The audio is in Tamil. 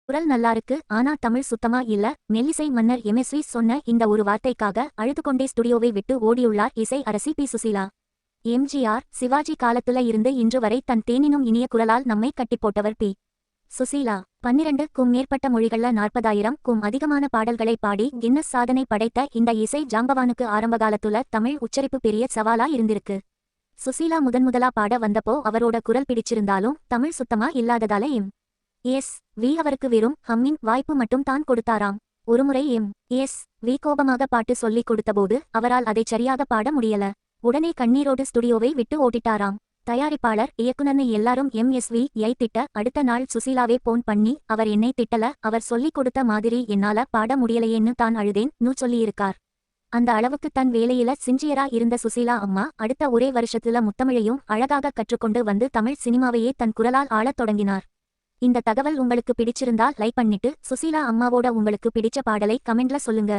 குரல் நல்லாருக்கு, ஆனா தமிழ் சுத்தமா இல்ல. மெல்லிசை மன்னர் எம்எஸ்வி சொன்ன இந்த ஒரு வார்த்தைக்காக அழுதுகொண்டே ஸ்டுடியோவை விட்டு ஓடியுள்ளார் இசை அரசி பி சுசீலா. எம்ஜிஆர், சிவாஜி காலத்துல இருந்து இன்று வரை தன் தேனினும் இனிய குரலால் நம்மை கட்டிப்போட்டவர் பி. சுசீலா. 12க்கும் மேற்பட்ட மொழிகள்ல 40,000க்கும் அதிகமான பாடல்களை பாடி கின்னஸ் சாதனை படைத்த இந்த இசை ஜாம்பவானுக்கு ஆரம்பகாலத்துல தமிழ் உச்சரிப்பு பெரிய சவாலா இருந்திருக்கு. சுசீலா முதன்முதலா பாட வந்தப்போ அவரோட குரல் பிடிச்சிருந்தாலும் தமிழ் சுத்தமா இல்லாததால எம்.எஸ்.வி அவருக்கு வெறும் ஹம்மிங் வாய்ப்பு மட்டும் தான் கொடுத்தாராம். ஒருமுறை எம்.எஸ்.வி கோபமாக பாட்டு சொல்லிக் கொடுத்தபோது அவரால் அதை சரியாக பாட முடியல. உடனே கண்ணீரோடு ஸ்டுடியோவை விட்டு ஓட்டிட்டாராம். தயாரிப்பாளர், இயக்குனர்னு எல்லாரும் எம்.எஸ்.வி.யை திட்ட அடுத்த நாள் சுசீலாவே போன் பண்ணி, அவர் என்னை திட்டல, அவர் சொல்லிக் கொடுத்த மாதிரி என்னால பாட முடியலையேன்னு தான் அழுதேன்னு சொல்லியிருக்கார். அந்த அளவுக்கு தன் வேலையில சின்சியரா இருந்த சுசீலா அம்மா அடுத்த ஒரே வருஷத்துல முத்தமிழையும் அழகாக கற்றுக்கொண்டு வந்து தமிழ் சினிமாவையே தன் குரலால் ஆளத் தொடங்கினார். இந்த தகவல் உங்களுக்கு பிடிச்சிருந்தா லைக் பண்ணிட்டு சுசீலா அம்மாவோட உங்களுக்கு பிடிச்ச பாடலை கமெண்ட்ல சொல்லுங்க.